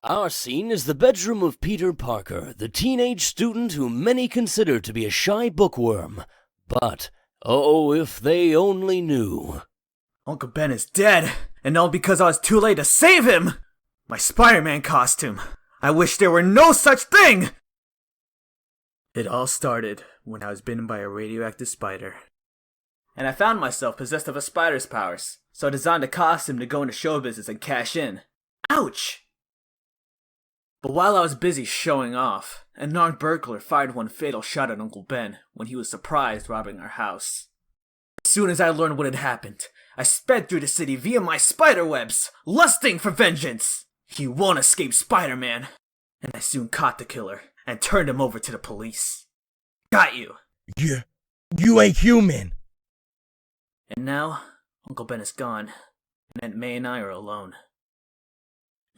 Our scene is the bedroom of Peter Parker, the teenage student whom many consider to be a shy bookworm. But, oh, if they only knew. Uncle Ben is dead, and all because I was too late to save him! My Spider-Man costume! I wish there were no such thing! It all started when I was bitten by a radioactive spider. And I found myself possessed of a spider's powers, so I designed a costume to go into show business and cash in. Ouch! But while I was busy showing off, an armed burglar fired one fatal shot at Uncle Ben when he was surprised robbing our house. As soon as I learned what had happened, I sped through the city via my spiderwebs, lusting for vengeance! He won't escape Spider-Man! And I soon caught the killer and turned him over to the police. Got you! You ain't human! And now, Uncle Ben is gone, and Aunt May and I are alone.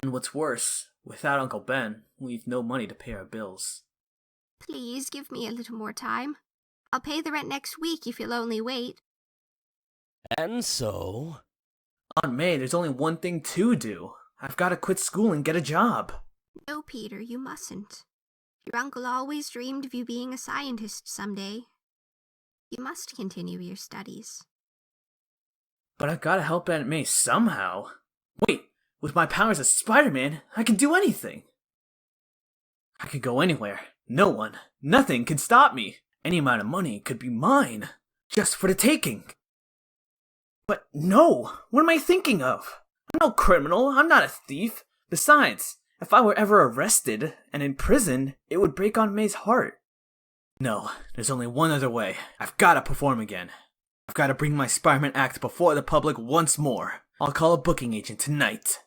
And what's worse, without Uncle Ben, we've no money to pay our bills. Please give me a little more time. I'll pay the rent next week if you'll only wait. And so... Aunt May, there's only one thing to do. I've got to quit school and get a job. No, Peter, you mustn't. Your uncle always dreamed of you being a scientist someday. You must continue your studies. But I've got to help Aunt May somehow. Wait, with my powers as Spider-Man, I can do anything. I could go anywhere. No one, nothing can stop me. Any amount of money could be mine, just for the taking. But no, what am I thinking of? I'm no criminal, I'm not a thief. Besides, if I were ever arrested and in prison, it would break Aunt May's heart. No, there's only one other way. I've got to perform again. I've got to bring my Spider-Man act before the public once more. I'll call a booking agent tonight.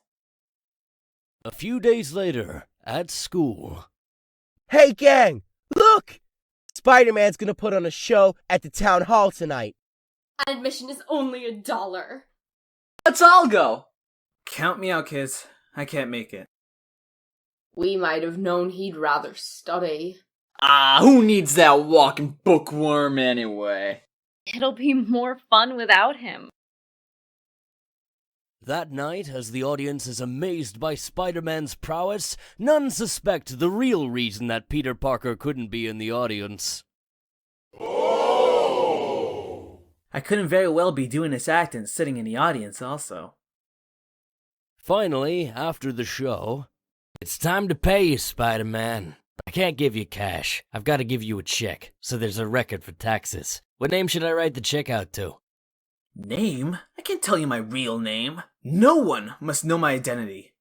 A few days later, at school. Hey gang, look! Spider-Man's gonna put on a show at the town hall tonight. Admission is only $1. Let's all go! Count me out, kids. I can't make it. We might have known he'd rather study. Who needs that walking bookworm anyway? It'll be more fun without him. That night, as the audience is amazed by Spider-Man's prowess, none suspect the real reason that Peter Parker couldn't be in the audience. Oh! I couldn't very well be doing this act and sitting in the audience also. Finally, after the show, it's time to pay you, Spider-Man. I can't give you cash. I've got to give you a check, so there's a record for taxes. What name should I write the check out to? Name? I can't tell you my real name. No one must know my identity.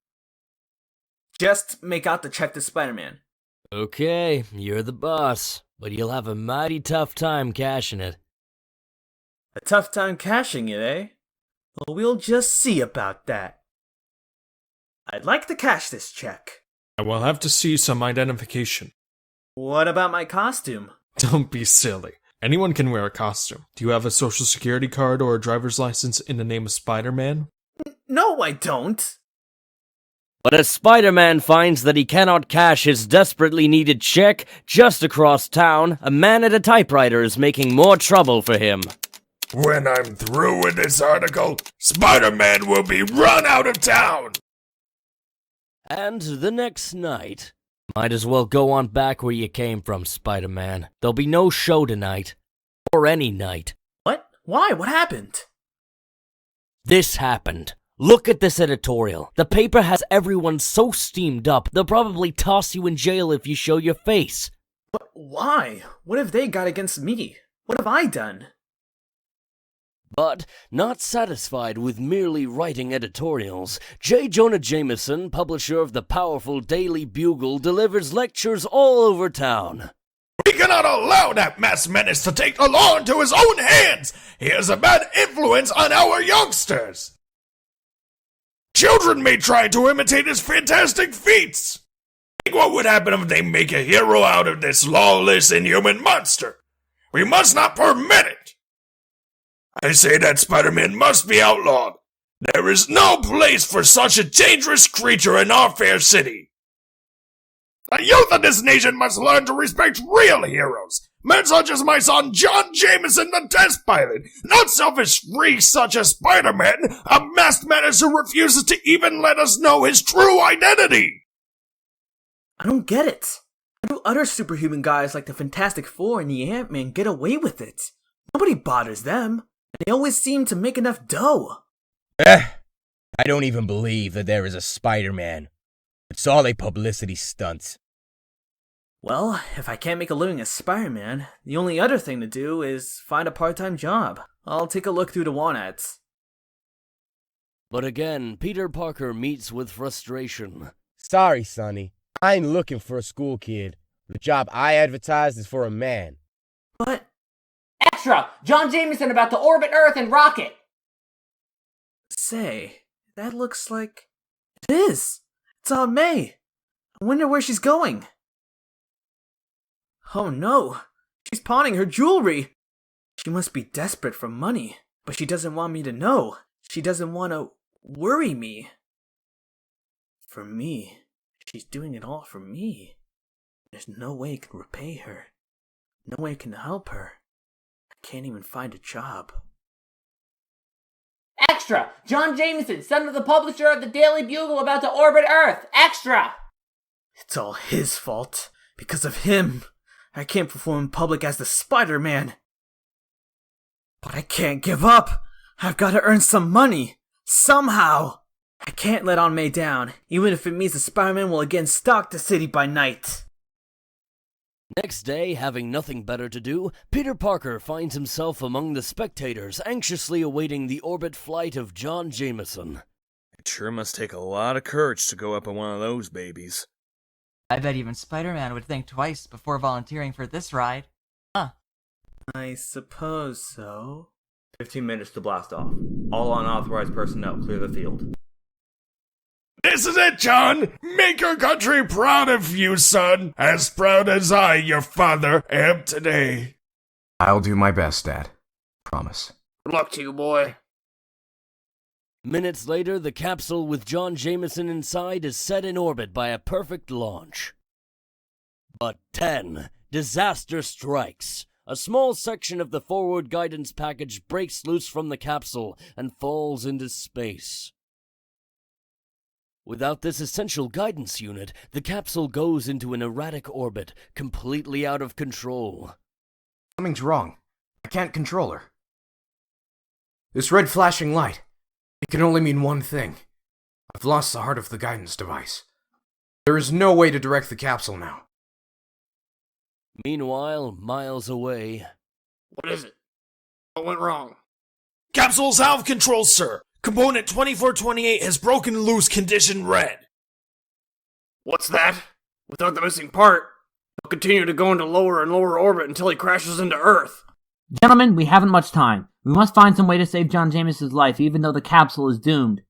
Just make out the check to Spider-Man. Okay, you're the boss, but you'll have a mighty tough time cashing it. A tough time cashing it, eh? Well, we'll just see about that. I'd like to cash this check. I will have to see some identification. What about my costume? Don't be silly. Anyone can wear a costume. Do you have a social security card or a driver's license in the name of Spider-Man? No, I don't. But as Spider-Man finds that he cannot cash his desperately needed check, just across town, a man at a typewriter is making more trouble for him. When I'm through with this article, Spider-Man will be run out of town! And the next night... Might as well go on back where you came from, Spider-Man. There'll be no show tonight. Or any night. What? Why? What happened? This happened. Look at this editorial. The paper has everyone so steamed up, they'll probably toss you in jail if you show your face. But why? What have they got against me? What have I done? But, not satisfied with merely writing editorials, Jonah Jameson, publisher of the powerful Daily Bugle, delivers lectures all over town. We cannot allow that mass menace to take the law into his own hands! He has a bad influence on our youngsters! Children may try to imitate his fantastic feats! Think what would happen if they make a hero out of this lawless, inhuman monster! We must not permit it! I say that Spider-Man must be outlawed. There is no place for such a dangerous creature in our fair city. The youth of this nation must learn to respect real heroes. Men such as my son Jonah Jameson, the test pilot. Not selfish freaks such as Spider-Man, a masked menace who refuses to even let us know his true identity. I don't get it. How do other superhuman guys like the Fantastic Four and the Ant-Man get away with it? Nobody bothers them, and they always seem to make enough dough. I don't even believe that there is a Spider-Man. It's all a publicity stunt. Well, if I can't make a living as Spider-Man, the only other thing to do is find a part-time job. I'll take a look through the want ads. But again, Peter Parker meets with frustration. Sorry, Sonny. I ain't looking for a school kid. The job I advertised is for a man. But... Extra! John Jameson about to orbit Earth and rocket! Say, that looks like... It is! It's Aunt May! I wonder where she's going. Oh no! She's pawning her jewelry! She must be desperate for money, but she doesn't want me to know. She doesn't want to worry me. For me. She's doing it all for me. There's no way I can repay her. No way I can help her. I can't even find a job. Extra! John Jameson, son of the publisher of the Daily Bugle about to orbit Earth! Extra! It's all his fault. Because of him, I can't perform in public as the Spider-Man. But I can't give up. I've got to earn some money. Somehow. I can't let Aunt May down, even if it means the Spider-Man will again stalk the city by night. Next day, having nothing better to do, Peter Parker finds himself among the spectators anxiously awaiting the orbit flight of John Jameson. It sure must take a lot of courage to go up on one of those babies. I bet even Spider-Man would think twice before volunteering for this ride. Huh. I suppose so. 15 minutes to blast off. All unauthorized personnel clear the field. This is it, John! Make your country proud of you, son! As proud as I, your father, am today. I'll do my best, Dad. Promise. Good luck to you, boy. Minutes later, the capsule with John Jameson inside is set in orbit by a perfect launch. But 10. Disaster strikes. A small section of the forward guidance package breaks loose from the capsule and falls into space. Without this essential guidance unit, the capsule goes into an erratic orbit, completely out of control. Something's wrong. I can't control her. This red flashing light, it can only mean one thing. I've lost the heart of the guidance device. There is no way to direct the capsule now. Meanwhile, miles away... What is it? What went wrong? Capsule's out of control, sir! Component 2428 has broken loose, condition red. What's that? Without the missing part, he'll continue to go into lower and lower orbit until he crashes into Earth. Gentlemen, we haven't much time. We must find some way to save John Jameson's life, even though the capsule is doomed.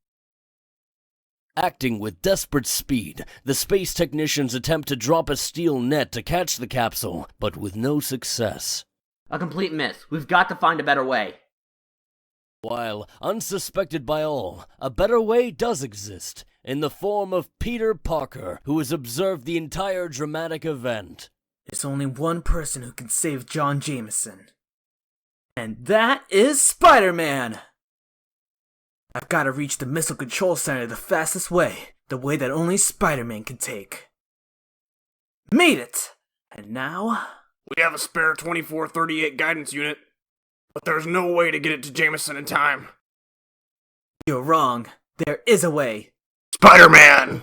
Acting with desperate speed, the space technicians attempt to drop a steel net to catch the capsule, but with no success. A complete miss. We've got to find a better way. While unsuspected by all, a better way does exist, in the form of Peter Parker, who has observed the entire dramatic event. There's only one person who can save John Jameson. And that is Spider-Man! I've got to reach the Missile Control Center the fastest way, the way that only Spider-Man can take. Made it! And now... We have a spare 2438 guidance unit, but there's no way to get it to Jameson in time. You're wrong. There is a way. Spider-Man!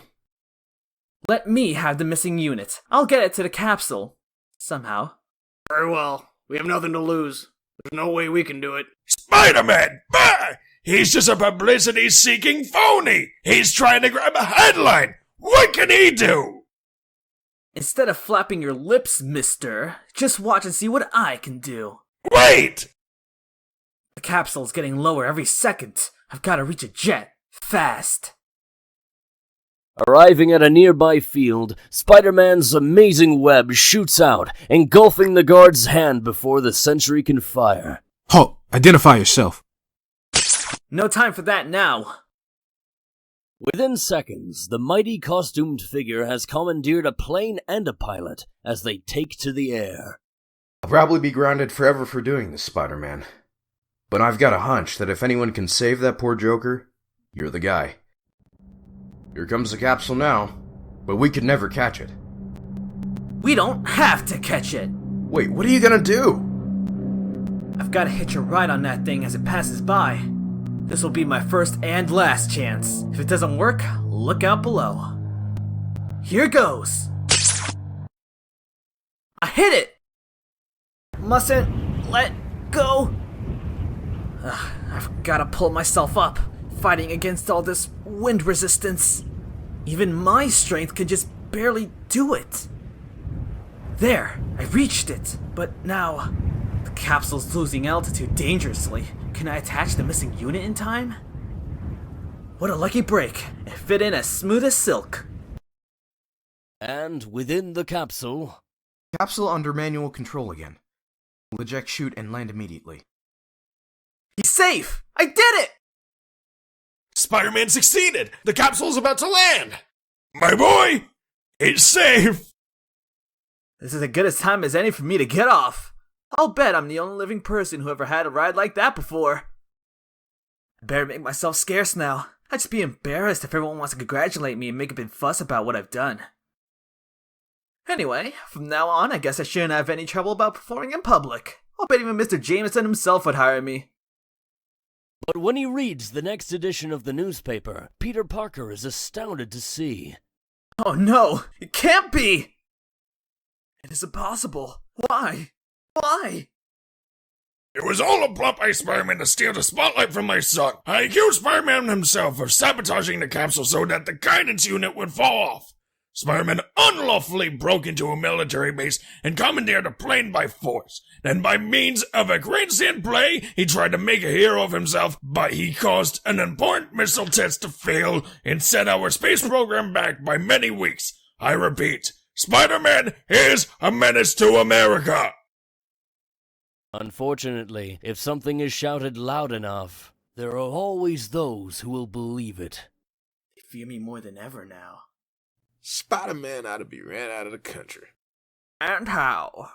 Let me have the missing unit. I'll get it to the capsule. Somehow. Very well. We have nothing to lose. There's no way we can do it. Spider-Man! Bah! He's just a publicity-seeking phony! He's trying to grab a headline! What can he do? Instead of flapping your lips, mister, just watch and see what I can do. Wait! The capsule's getting lower every second. I've got to reach a jet. Fast. Arriving at a nearby field, Spider-Man's amazing web shoots out, engulfing the guard's hand before the sentry can fire. Halt! Identify yourself. No time for that now. Within seconds, the mighty costumed figure has commandeered a plane and a pilot as they take to the air. I'll probably be grounded forever for doing this, Spider-Man. But I've got a hunch that if anyone can save that poor Joker, you're the guy. Here comes the capsule now, but we could never catch it. We don't have to catch it! Wait, what are you gonna do? I've gotta hitch a ride on that thing as it passes by. This will be my first and last chance. If it doesn't work, look out below. Here goes! I hit it! Mustn't let go. I've gotta pull myself up, fighting against all this wind resistance. Even my strength can just barely do it. There, I reached it, but now the capsule's losing altitude dangerously. Can I attach the missing unit in time? What a lucky break. It fit in as smooth as silk. And within the capsule... Capsule under manual control again. We'll eject chute and land immediately. He's safe! I did it! Spider-Man succeeded! The capsule's about to land! My boy! It's safe! This is as good a time as any for me to get off. I'll bet I'm the only living person who ever had a ride like that before. I better make myself scarce now. I'd just be embarrassed if everyone wants to congratulate me and make a big fuss about what I've done. Anyway, from now on, I guess I shouldn't have any trouble about performing in public. I'll bet even Mr. Jameson himself would hire me. But when he reads the next edition of the newspaper, Peter Parker is astounded to see. Oh no! It can't be! It is impossible. Why? Why? It was all a plot by Spider-Man to steal the spotlight from my son. I accused Spider-Man himself of sabotaging the capsule so that the guidance unit would fall off. Spider-Man unlawfully broke into a military base and commandeered a plane by force. Then by means of a grandstand play, he tried to make a hero of himself, but he caused an important missile test to fail and set our space program back by many weeks. I repeat, Spider-Man is a menace to America! Unfortunately, if something is shouted loud enough, there are always those who will believe it. They fear me more than ever now. Spider-Man ought to be ran out of the country. And how?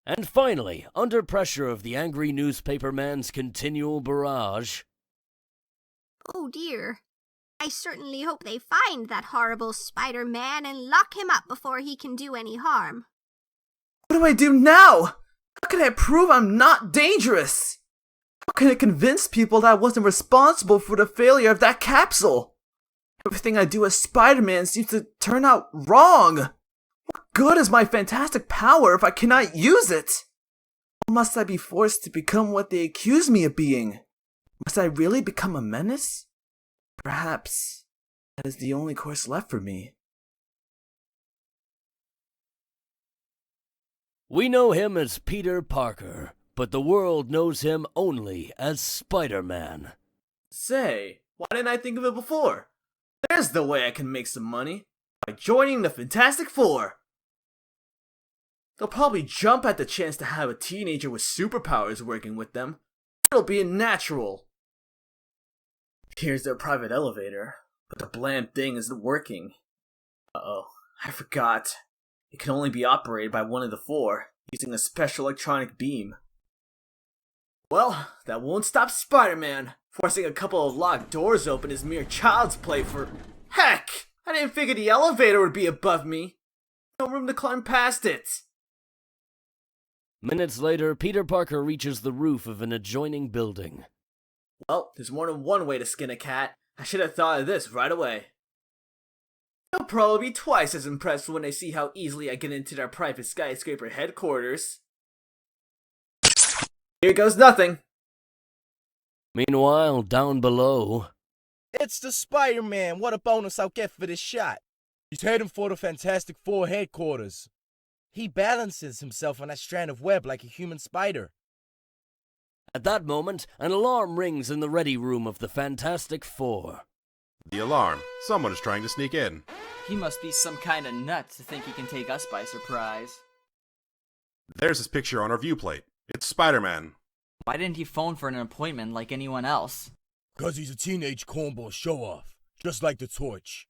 And finally, under pressure of the angry newspaperman's continual barrage... Oh dear. I certainly hope they find that horrible Spider-Man and lock him up before he can do any harm. What do I do now? How can I prove I'm not dangerous? How can I convince people that I wasn't responsible for the failure of that capsule? Everything I do as Spider-Man seems to turn out wrong. What good is my fantastic power if I cannot use it? Or must I be forced to become what they accuse me of being? Must I really become a menace? Perhaps that is the only course left for me. We know him as Peter Parker, but the world knows him only as Spider-Man. Say, why didn't I think of it before? There's the way I can make some money. By joining the Fantastic Four. They'll probably jump at the chance to have a teenager with superpowers working with them. It'll be natural. Here's their private elevator, but the bland thing isn't working. Uh-oh, I forgot. It can only be operated by one of the four, using a special electronic beam. Well, that won't stop Spider-Man. Forcing a couple of locked doors open is mere child's play for... Heck! I didn't figure the elevator would be above me. No room to climb past it. Minutes later, Peter Parker reaches the roof of an adjoining building. Well, there's more than one way to skin a cat. I should have thought of this right away. They'll probably be twice as impressed when they see how easily I get into their private skyscraper headquarters. Here goes nothing. Meanwhile, down below... It's the Spider-Man! What a bonus I'll get for this shot! He's heading for the Fantastic Four headquarters. He balances himself on that strand of web like a human spider. At that moment, an alarm rings in the ready room of the Fantastic Four. The alarm. Someone is trying to sneak in. He must be some kind of nut to think he can take us by surprise. There's his picture on our viewplate. It's Spider-Man. Why didn't he phone for an appointment like anyone else? 'Cause he's a teenage cornball show-off, just like the Torch.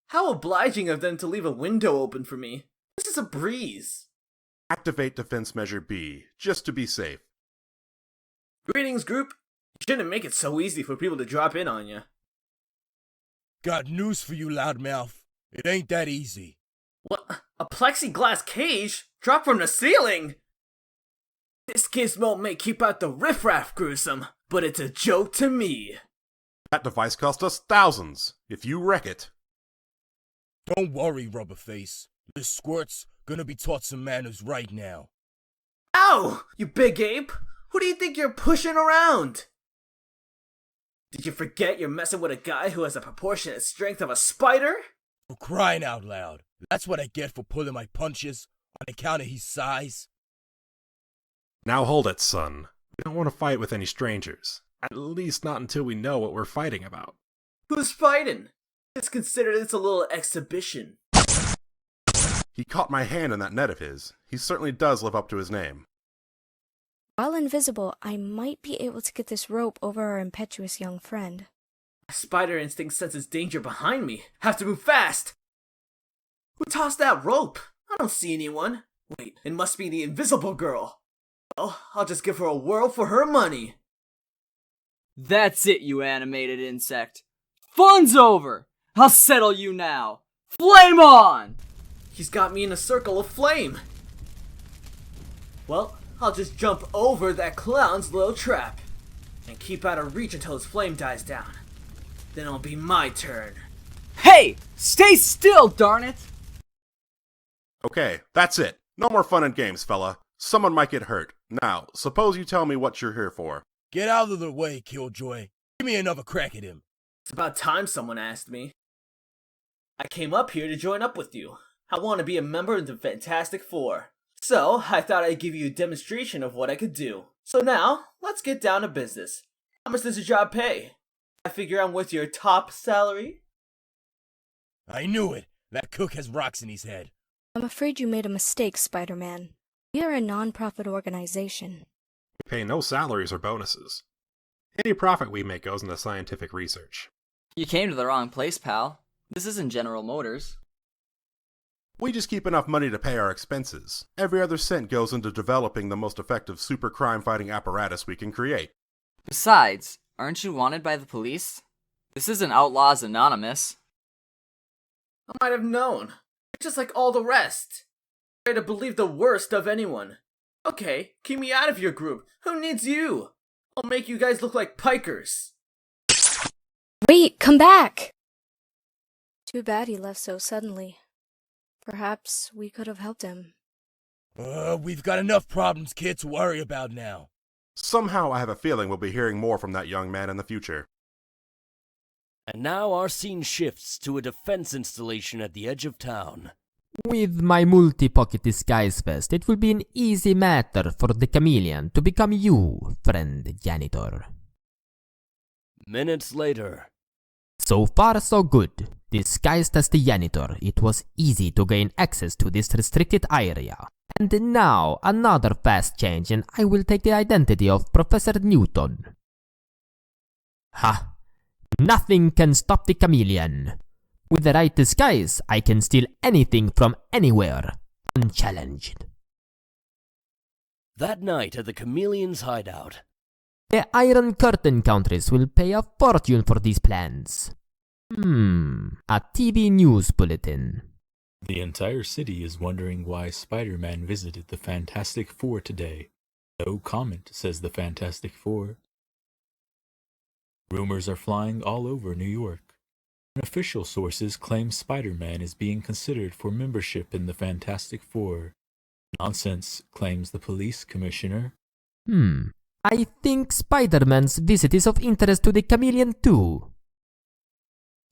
How obliging of them to leave a window open for me. This is a breeze. Activate Defense Measure B, just to be safe. Greetings, group. You shouldn't make it so easy for people to drop in on you. Got news for you, loudmouth. It ain't that easy. What? A plexiglass cage? Dropped from the ceiling? This gizmo may keep out the riffraff, gruesome, but it's a joke to me. That device cost us thousands. If you wreck it... Don't worry, Rubberface. This squirt's gonna be taught some manners right now. Ow! You big ape! Who do you think you're pushing around? Did you forget you're messing with a guy who has the proportionate strength of a spider? For crying out loud. That's what I get for pulling my punches on account of his size. Now hold it, son. We don't want to fight with any strangers. At least not until we know what we're fighting about. Who's fighting? Just consider this a little exhibition. He caught my hand in that net of his. He certainly does live up to his name. While invisible, I might be able to get this rope over our impetuous young friend. My spider instinct senses danger behind me. Have to move fast! Who tossed that rope? I don't see anyone. Wait, it must be the invisible girl. Well, I'll just give her a whirl for her money. That's it, you animated insect. Fun's over! I'll settle you now. Flame on! He's got me in a circle of flame. Well, I'll just jump over that clown's little trap and keep out of reach until his flame dies down. Then it'll be my turn. Hey! Stay still, darn it! Okay, that's it. No more fun and games, fella. Someone might get hurt. Now, suppose you tell me what you're here for. Get out of the way, Killjoy. Give me another crack at him. It's about time someone asked me. I came up here to join up with you. I want to be a member of the Fantastic Four. So, I thought I'd give you a demonstration of what I could do. So now, let's get down to business. How much does your job pay? I figure I'm worth your top salary? I knew it. That cook has rocks in his head. I'm afraid you made a mistake, Spider-Man. We are a non-profit organization. We pay no salaries or bonuses. Any profit we make goes into scientific research. You came to the wrong place, pal. This isn't General Motors. We just keep enough money to pay our expenses. Every other cent goes into developing the most effective super crime-fighting apparatus we can create. Besides, aren't you wanted by the police? This isn't Outlaws Anonymous. I might have known. Just like all the rest. Try to believe the worst of anyone. Okay, keep me out of your group. Who needs you? I'll make you guys look like pikers. Wait, come back! Too bad he left so suddenly. Perhaps we could have helped him. We've got enough problems, kid, to worry about now. Somehow I have a feeling we'll be hearing more from that young man in the future. And now our scene shifts to a defense installation at the edge of town. With my multi-pocket disguise vest, it will be an easy matter for the Chameleon to become you, friend janitor. Minutes later. So far so good. Disguised as the janitor, it was easy to gain access to this restricted area. And now, another fast change and I will take the identity of Professor Newton. Ha! Nothing can stop the Chameleon. With the right disguise, I can steal anything from anywhere, unchallenged. That night at the Chameleon's hideout. The Iron Curtain countries will pay a fortune for these plans. A TV news bulletin. The entire city is wondering why Spider-Man visited the Fantastic Four today. No comment, says the Fantastic Four. Rumors are flying all over New York. Official sources claim Spider-Man is being considered for membership in the Fantastic Four. Nonsense, claims the police commissioner. I think Spider-Man's visit is of interest to the Chameleon too.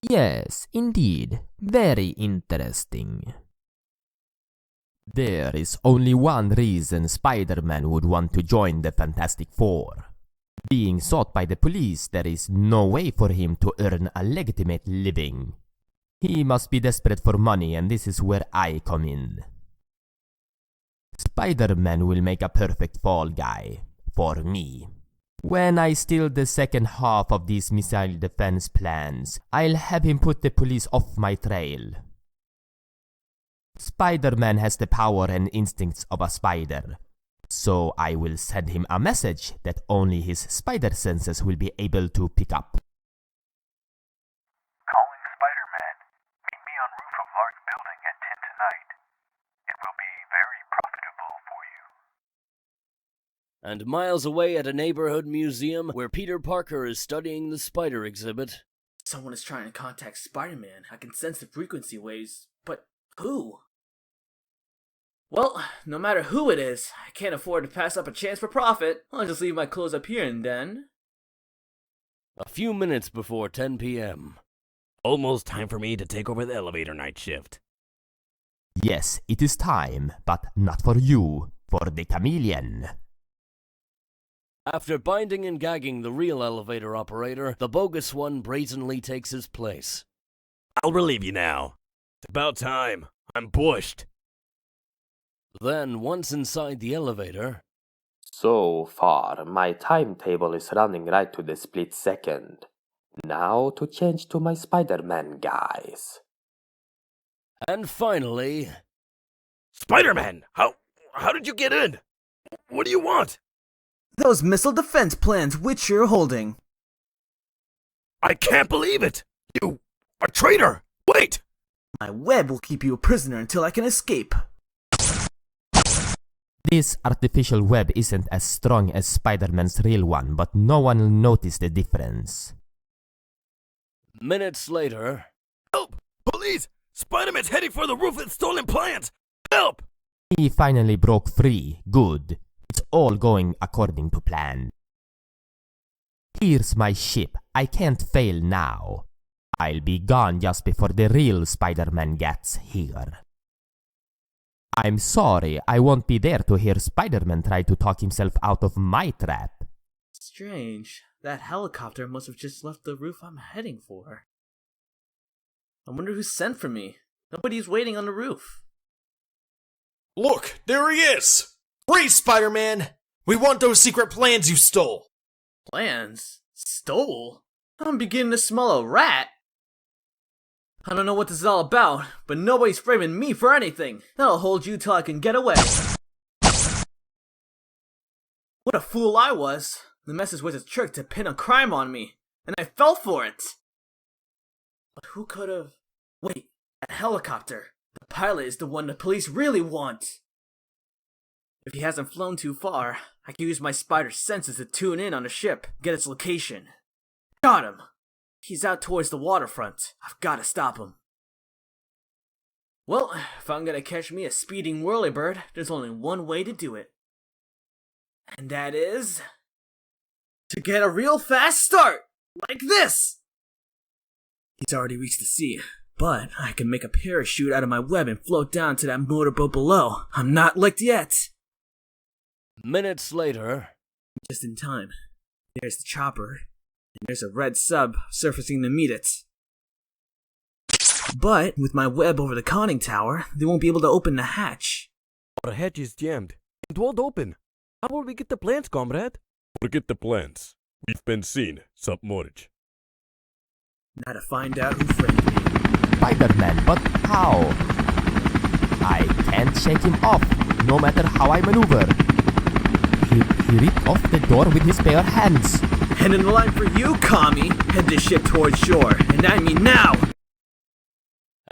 Yes, indeed. Very interesting. There is only one reason Spider-Man would want to join the Fantastic Four. Being sought by the police, there is no way for him to earn a legitimate living. He must be desperate for money, and this is where I come in. Spider-Man will make a perfect fall guy. For me. When I steal the second half of these missile defense plans, I'll have him put the police off my trail. Spider-Man has the power and instincts of a spider, so I will send him a message that only his spider senses will be able to pick up. Calling Spider-Man. Meet me on roof of large building at 10 tonight. And miles away at a neighborhood museum where Peter Parker is studying the spider exhibit. Someone is trying to contact Spider-Man. I can sense the frequency waves, but who? Well, no matter who it is, I can't afford to pass up a chance for profit. I'll just leave my clothes up here and then. A few minutes before 10 p.m. Almost time for me to take over the elevator night shift. Yes, it is time, but not for you, for the Chameleon. After binding and gagging the real elevator operator, the bogus one brazenly takes his place. I'll relieve you now. It's about time. I'm bushed. Then, once inside the elevator... So far, my timetable is running right to the split second. Now to change to my Spider-Man guys. And finally... Spider-Man! How did you get in? What do you want? Those missile defense plans which you're holding. I can't believe it! You... a traitor! Wait! My web will keep you a prisoner until I can escape. This artificial web isn't as strong as Spider-Man's real one, but no one will notice the difference. Minutes later... Help! Police! Spider-Man's heading for the roof with stolen plans! Help! He finally broke free. Good. It's all going according to plan. Here's my ship. I can't fail now. I'll be gone just before the real Spider-Man gets here. I'm sorry, I won't be there to hear Spider-Man try to talk himself out of my trap. Strange. That helicopter must have just left the roof I'm heading for. I wonder who sent for me. Nobody's waiting on the roof. Look, there he is! Freeze, Spider-Man! We want those secret plans you stole! Plans? Stole? I'm beginning to smell a rat. I don't know what this is all about, but nobody's framing me for anything. I'll hold you till I can get away. What a fool I was. The message was a trick to pin a crime on me, and I fell for it. But who could have... Wait, that helicopter. The pilot is the one the police really want. If he hasn't flown too far, I can use my spider senses to tune in on the ship, get its location. Got him! He's out towards the waterfront. I've got to stop him. Well, if I'm gonna catch me a speeding whirlybird, there's only one way to do it. And that is... to get a real fast start! Like this! He's already reached the sea, but I can make a parachute out of my web and float down to that motorboat below. I'm not licked yet! Minutes later... Just in time. There's the chopper, and there's a red sub surfacing to meet it. But, with my web over the conning tower, they won't be able to open the hatch. Our hatch is jammed. It won't open. How will we get the plans, comrade? Forget the plans. We've been seen, submerged. Now to find out who framed me. Spider-Man, but how? I can't shake him off, no matter how I maneuver. He ripped off the door with his bare hands. And in the line for you, commie, head the ship towards shore, and I mean now!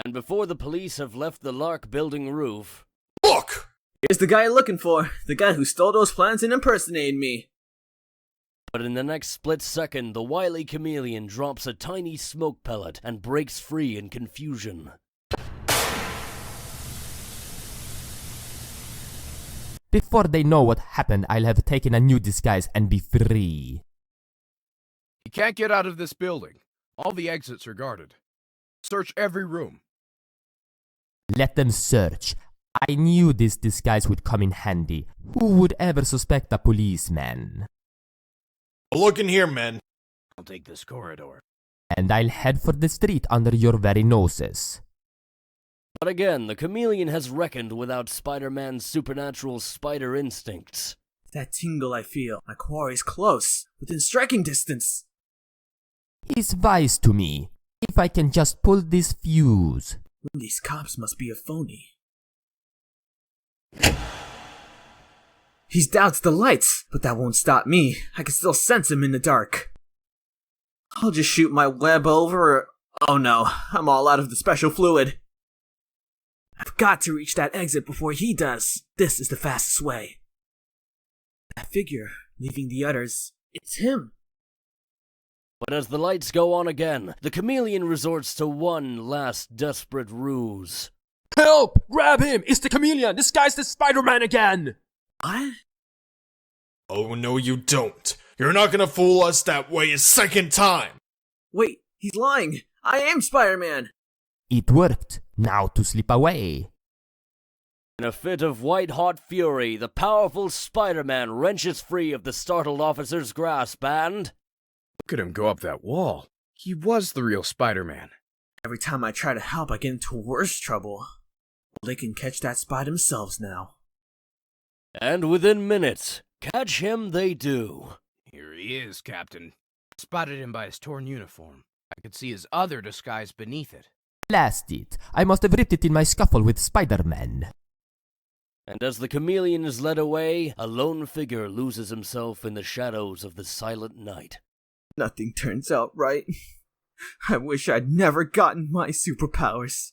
And before the police have left the Lark building roof... Look! Here's the guy you're looking for, the guy who stole those plans and impersonated me. But in the next split second, the wily Chameleon drops a tiny smoke pellet and breaks free in confusion. Before they know what happened, I'll have taken a new disguise and be free. You can't get out of this building. All the exits are guarded. Search every room. Let them search. I knew this disguise would come in handy. Who would ever suspect a policeman? Look in here, men. I'll take this corridor. And I'll head for the street under your very noses. But again, the Chameleon has reckoned without Spider-Man's supernatural spider instincts. That tingle I feel. My quarry's close, within striking distance. He's vyce to me. If I can just pull this fuse. These cops must be a phony. He doubts the lights, but that won't stop me. I can still sense him in the dark. I'll just shoot my web over. Oh no, I'm all out of the special fluid. I've got to reach that exit before he does. This is the fastest way. That figure, leaving the others, it's him. But as the lights go on again, the Chameleon resorts to one last desperate ruse. Help! Grab him! It's the Chameleon, disguised as Spider-Man again! What? Oh, no, you don't. You're not gonna fool us that way a second time. Wait, he's lying. I am Spider-Man. It worked. Now to slip away. In a fit of white-hot fury, the powerful Spider-Man wrenches free of the startled officer's grasp and... Look at him go up that wall. He was the real Spider-Man. Every time I try to help, I get into worse trouble. Well, they can catch that spot themselves now. And within minutes, catch him they do. Here he is, Captain. Spotted him by his torn uniform. I could see his other disguise beneath it. Blast it. I must have ripped it in my scuffle with Spider-Man. And as the Chameleon is led away, a lone figure loses himself in the shadows of the silent night. Nothing turns out right. I wish I'd never gotten my superpowers.